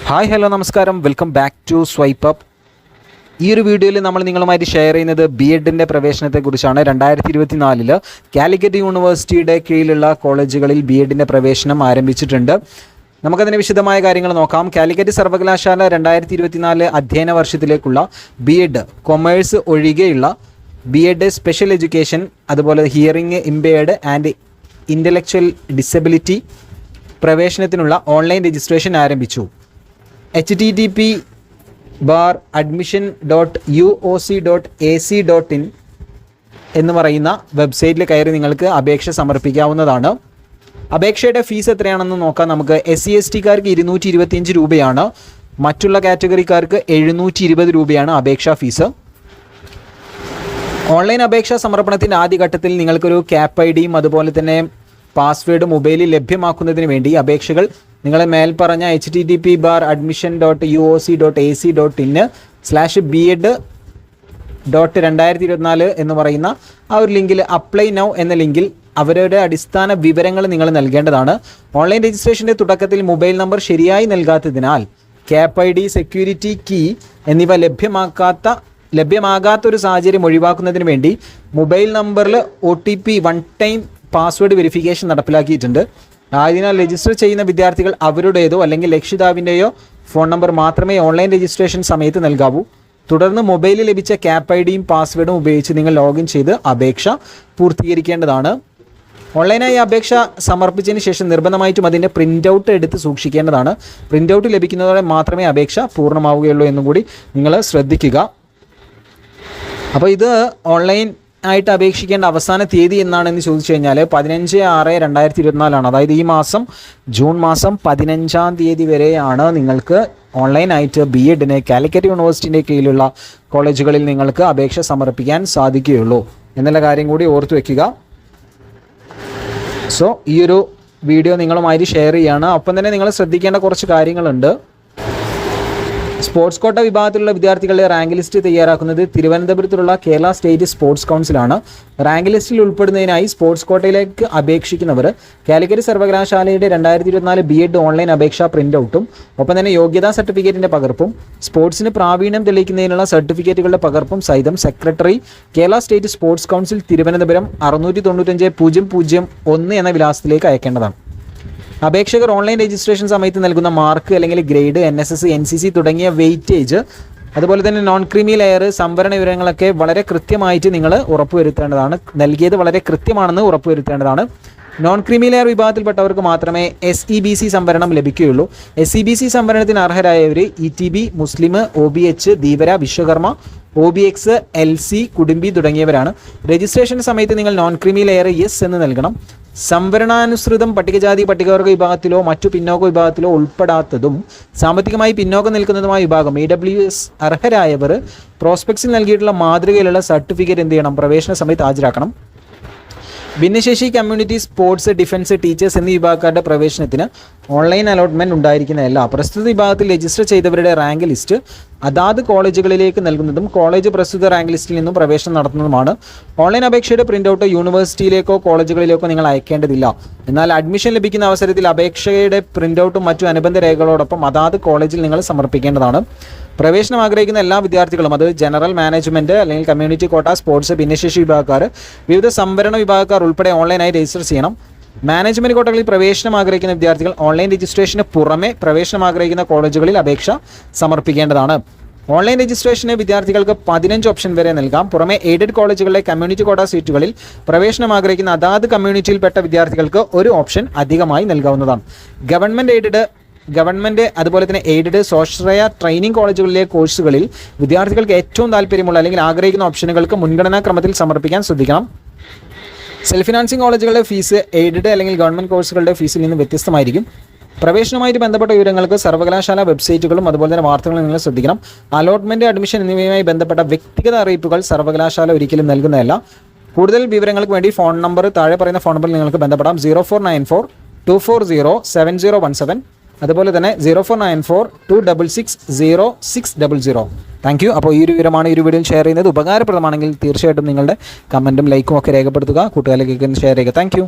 Hi hello നമസ്കാരം, welcome back to swipe up. ഈ ഒരു വീഡിയോയിൽ നമ്മൾ നിങ്ങളുമായിട്ട് ഷെയർ ചെയ്യുന്നത് BEdൻ്റെ പ്രവേശനത്തെക്കുറിച്ചാണ്. 2024 കാലിക്കറ്റ് യൂണിവേഴ്സിറ്റിയുടെ കീഴിലുള്ള കോളേജുകളിൽ BEdൻ്റെ പ്രവേശനം ആരംഭിച്ചിട്ടുണ്ട്. നമുക്കതിന് വിശദമായ കാര്യങ്ങൾ നോക്കാം. കാലിക്കറ്റ് സർവകലാശാല 2024 അധ്യയന വർഷത്തിലേക്കുള്ള BEd കൊമേഴ്സ് ഒഴികെയുള്ള BEd സ്പെഷ്യൽ എഡ്യൂക്കേഷൻ, അതുപോലെ hearing impaired and intellectual disability പ്രവേശനത്തിനുള്ള ഓൺലൈൻ രജിസ്ട്രേഷൻ ആരംഭിച്ചു. http://admission.uoc.ac.in എന്ന് പറയുന്ന വെബ്സൈറ്റിൽ കയറി നിങ്ങൾക്ക് അപേക്ഷ സമർപ്പിക്കാവുന്നതാണ്. അപേക്ഷയുടെ ഫീസ് എത്രയാണെന്ന് നോക്കാം. നമുക്ക് SC/ST-കാർക്ക് 225 രൂപയാണ്, മറ്റുള്ള കാറ്റഗറിക്കാർക്ക് 720 രൂപയാണ് അപേക്ഷാ ഫീസ്. ഓൺലൈൻ അപേക്ഷാ സമർപ്പണത്തിൻ്റെ ആദ്യഘട്ടത്തിൽ നിങ്ങൾക്കൊരു ക്യാപ് ഐഡിയും അതുപോലെ തന്നെ പാസ്വേഡ് മൊബൈലിൽ ലഭ്യമാക്കുന്നതിന് വേണ്ടി അപേക്ഷകൾ നിങ്ങളെ മേൽപ്പറഞ്ഞ http://uoc.ac.in/BEd.2024 എന്ന് പറയുന്ന ആ ഒരു ലിങ്കിൽ അപ്ലൈ നൗ എന്ന ലിങ്കിൽ അവരുടെ അടിസ്ഥാന വിവരങ്ങൾ നിങ്ങൾ നൽകേണ്ടതാണ്. ഓൺലൈൻ രജിസ്ട്രേഷൻ്റെ തുടക്കത്തിൽ മൊബൈൽ നമ്പർ ശരിയായി നൽകാത്തതിനാൽ ക്യാപ് ഐ ഡി, സെക്യൂരിറ്റി കീ എന്നിവ ലഭ്യമാകാത്തൊരു സാഹചര്യം ഒഴിവാക്കുന്നതിന് വേണ്ടി മൊബൈൽ നമ്പറിൽ OTP one time password verification നടപ്പിലാക്കിയിട്ടുണ്ട്. ആയതിനാൽ രജിസ്റ്റർ ചെയ്യുന്ന വിദ്യാർത്ഥികൾ അവരുടേതോ അല്ലെങ്കിൽ രക്ഷിതാവിൻ്റെയോ ഫോൺ നമ്പർ മാത്രമേ ഓൺലൈൻ രജിസ്ട്രേഷൻ സമയത്ത് നൽകാവൂ. തുടർന്ന് മൊബൈലിൽ ലഭിച്ച ക്യാപ് ഐ ഡിയും പാസ്വേഡും ഉപയോഗിച്ച് നിങ്ങൾ ലോഗിൻ ചെയ്ത് അപേക്ഷ പൂർത്തീകരിക്കേണ്ടതാണ്. ഓൺലൈനായി അപേക്ഷ സമർപ്പിച്ചതിന് ശേഷം നിർബന്ധമായിട്ടും അതിൻ്റെ പ്രിൻ്റ് ഔട്ട് എടുത്ത് സൂക്ഷിക്കേണ്ടതാണ്. പ്രിൻ്റ് ഔട്ട് ലഭിക്കുന്നതോടെ മാത്രമേ അപേക്ഷ പൂർണ്ണമാവുകയുള്ളൂ എന്നും കൂടി നിങ്ങൾ ശ്രദ്ധിക്കുക. അപ്പോൾ ഇത് ഓൺലൈൻ ആയിട്ട് അപേക്ഷിക്കേണ്ട അവസാന തീയതി എന്നാണെന്ന് ചോദിച്ചു കഴിഞ്ഞാൽ 15/6/2024 അതായത് ഈ മാസം ജൂൺ മാസം 15-ാം തീയതി വരെയാണ് നിങ്ങൾക്ക് ഓൺലൈനായിട്ട് BEdനെ കാലിക്കറ്റ് യൂണിവേഴ്സിറ്റിൻ്റെ കീഴിലുള്ള കോളേജുകളിൽ നിങ്ങൾക്ക് അപേക്ഷ സമർപ്പിക്കാൻ സാധിക്കുകയുള്ളൂ എന്നുള്ള കാര്യം കൂടി ഓർത്തു വയ്ക്കുക. സോ ഈ ഒരു വീഡിയോ നിങ്ങളുമായിട്ട് ഷെയർ ചെയ്യുകയാണ്. ഒപ്പം തന്നെ നിങ്ങൾ ശ്രദ്ധിക്കേണ്ട കുറച്ച് കാര്യങ്ങളുണ്ട്. സ്പോർട്സ് കോട്ട വിഭാഗത്തിലുള്ള വിദ്യാർത്ഥികളുടെ റാങ്ക് ലിസ്റ്റ് തയ്യാറാക്കുന്നത് തിരുവനന്തപുരത്തുള്ള കേരള സ്റ്റേറ്റ് സ്പോർട്സ് കൗൺസിലാണ്. റാങ്ക് ലിസ്റ്റിൽ ഉൾപ്പെടുന്നതിനായി സ്പോർട്സ് കോട്ടയിലേക്ക് അപേക്ഷിക്കുന്നവർ കാലിക്കറ്റ് സർവകലാശാലയുടെ 2024 BEd ഓൺലൈൻ അപേക്ഷാ പ്രിൻ്റ് ഔട്ടും ഒപ്പം തന്നെ യോഗ്യതാ സർട്ടിഫിക്കറ്റിൻ്റെ പകർപ്പും സ്പോർട്സിന് പ്രാവീണ്യം തെളിയിക്കുന്നതിനുള്ള സർട്ടിഫിക്കറ്റുകളുടെ പകർപ്പും സഹിതം secretary, Kerala state sports council, Thiruvananthapuram 695-001 എന്ന വിലാസത്തിലേക്ക് അയക്കേണ്ടതാണ്. അപേക്ഷകർ ഓൺലൈൻ രജിസ്ട്രേഷൻ സമയത്ത് നൽകുന്ന മാർക്ക് അല്ലെങ്കിൽ ഗ്രേഡ്, NSS, NCC തുടങ്ങിയ വെയിറ്റേജ്, അതുപോലെ തന്നെ നോൺ ക്രീമി ലെയർ, സംവരണ വിവരങ്ങളൊക്കെ വളരെ കൃത്യമായിട്ട് നിങ്ങൾ ഉറപ്പുവരുത്തേണ്ടതാണ്. നൽകിയത് വളരെ കൃത്യമാണെന്ന് ഉറപ്പുവരുത്തേണ്ടതാണ്. നോൺ ക്രീമി ലെയർ വിഭാഗത്തിൽപ്പെട്ടവർക്ക് മാത്രമേ SEBC സംവരണം ലഭിക്കുകയുള്ളൂ. SEBC സംവരണത്തിന് അർഹരായവർ ETB, മുസ്ലിം, OBH, Dheevara, Vishwakarma, OBX, LC, കുടുംബി തുടങ്ങിയവരാണ്. രജിസ്ട്രേഷൻ സമയത്ത് നിങ്ങൾ നോൺ ക്രീമി ലെയർ യെസ് എന്ന് നൽകണം. സംവരണാനുസൃതം പട്ടികജാതി പട്ടികവർഗ വിഭാഗത്തിലോ മറ്റു പിന്നോക്ക വിഭാഗത്തിലോ ഉൾപ്പെടാത്തതും സാമ്പത്തികമായി പിന്നോക്കം നിൽക്കുന്നതുമായ വിഭാഗം EWS അർഹരായവർ പ്രോസ്പെക്ട്സിൽ നൽകിയിട്ടുള്ള മാതൃകയിലുള്ള സർട്ടിഫിക്കറ്റ് എന്ത് ചെയ്യണം? പ്രവേശന സമയത്ത് ഹാജരാക്കണം. ഭിന്നശേഷി, കമ്മ്യൂണിറ്റി, സ്പോർട്സ്, ഡിഫൻസ്, ടീച്ചേഴ്സ് എന്നീ വിഭാഗക്കാരുടെ പ്രവേശനത്തിന് ഓൺലൈൻ അലോട്ട്മെൻറ്റ് ഉണ്ടായിരിക്കുന്നതല്ല. പ്രസ്തുത വിഭാഗത്തിൽ രജിസ്റ്റർ ചെയ്തവരുടെ റാങ്ക് ലിസ്റ്റ് അതാത് കോളേജുകളിലേക്ക് നൽകുന്നതും കോളേജ് പ്രസ്തുത റാങ്ക് ലിസ്റ്റിൽ നിന്നും പ്രവേശനം നടത്തുന്നതുമാണ്. ഓൺലൈൻ അപേക്ഷയുടെ പ്രിൻ്റ് ഔട്ട് യൂണിവേഴ്സിറ്റിയിലേക്കോ കോളേജുകളിലേക്കോ നിങ്ങൾ അയക്കേണ്ടതില്ല. എന്നാൽ അഡ്മിഷൻ ലഭിക്കുന്ന അവസരത്തിൽ അപേക്ഷയുടെ പ്രിൻ്റ് ഔട്ടും മറ്റു അനുബന്ധ രേഖകളോടൊപ്പം അതാത് കോളേജിൽ നിങ്ങൾ സമർപ്പിക്കേണ്ടതാണ്. പ്രവേശനം ആഗ്രഹിക്കുന്ന എല്ലാ വിദ്യാർത്ഥികളും, അത് ജനറൽ, മാനേജ്മെൻറ്റ് അല്ലെങ്കിൽ കമ്മ്യൂണിറ്റി കോട്ട, സ്പോർട്സ്, ഭിന്നശേഷി വിഭാഗക്കാർ, വിവിധ സംവരണ വിഭാഗക്കാർ ഉൾപ്പെടെ ഓൺലൈനായി രജിസ്റ്റർ ചെയ്യണം. മാനേജ്മെൻറ്റ് കോട്ടകളിൽ പ്രവേശനം ആഗ്രഹിക്കുന്ന വിദ്യാർത്ഥികൾ ഓൺലൈൻ രജിസ്ട്രേഷന് പുറമെ പ്രവേശനം ആഗ്രഹിക്കുന്ന കോളേജുകളിൽ അപേക്ഷ സമർപ്പിക്കേണ്ടതാണ്. ഓൺലൈൻ രജിസ്ട്രേഷന് വിദ്യാർത്ഥികൾക്ക് 15 ഓപ്ഷൻ വരെ നൽകാം. പുറമെ എയ്ഡഡ് കോളേജുകളിലെ കമ്മ്യൂണിറ്റി കോട്ട സീറ്റുകളിൽ പ്രവേശനം ആഗ്രഹിക്കുന്ന അതാത് കമ്മ്യൂണിറ്റിയിൽപ്പെട്ട വിദ്യാർത്ഥികൾക്ക് ഒരു ഓപ്ഷൻ അധികമായി നൽകാവുന്നതാണ്. ഗവൺമെൻറ് അതുപോലെ തന്നെ എയ്ഡഡ്, സ്വാശ്രയ ട്രെയിനിങ് കോളേജുകളിലെ കോഴ്സുകളിൽ വിദ്യാർത്ഥികൾക്ക് ഏറ്റവും താല്പര്യമുള്ള അല്ലെങ്കിൽ ആഗ്രഹിക്കുന്ന ഓപ്ഷനുകൾക്ക് മുൻഗണനാ ക്രമത്തിൽ സമർപ്പിക്കാൻ ശ്രദ്ധിക്കണം. സെൽഫ് ഫിനാൻസിങ് കോളേജുകളുടെ ഫീസ് എയ്ഡഡ് അല്ലെങ്കിൽ ഗവൺമെൻറ് കോഴ്സുകളുടെ ഫീസിൽ നിന്ന് വ്യത്യസ്തമായിരിക്കും. പ്രവേശനവുമായിട്ട് ബന്ധപ്പെട്ട വിവരങ്ങൾക്ക് സർവകലാശാല വെബ്സൈറ്റുകളും അതുപോലെ തന്നെ വാർത്തകളും നിങ്ങൾ ശ്രദ്ധിക്കണം. അലോട്ട്മെൻറ്റ്, അഡ്മിഷൻ എന്നിവയുമായി ബന്ധപ്പെട്ട വ്യക്തിഗത അറിയിപ്പുകൾ സർവകലാശാല ഒരിക്കലും നൽകുന്നതല്ല. കൂടുതൽ വിവരങ്ങൾക്ക് വേണ്ടി ഫോൺ നമ്പർ, താഴെ പറയുന്ന ഫോൺ നമ്പറിൽ നിങ്ങൾക്ക് ബന്ധപ്പെടാം. 0494-240-7017, അതുപോലെ തന്നെ 0494-266-0600. Thank you. അപ്പോൾ ഈ ഒരു വിവരമാണ് ഈ ഒരു വീഡിയോയിൽ ഷെയർ ചെയ്യുന്നത്. ഉപകാരപ്രദമാണെങ്കിൽ തീർച്ചയായിട്ടും നിങ്ങളുടെ കമൻറ്റും ലൈക്കും ഒക്കെ രേഖപ്പെടുത്തുക, കൂട്ടുകാരിലേക്ക് ഷെയർ ചെയ്യുക. Thank you.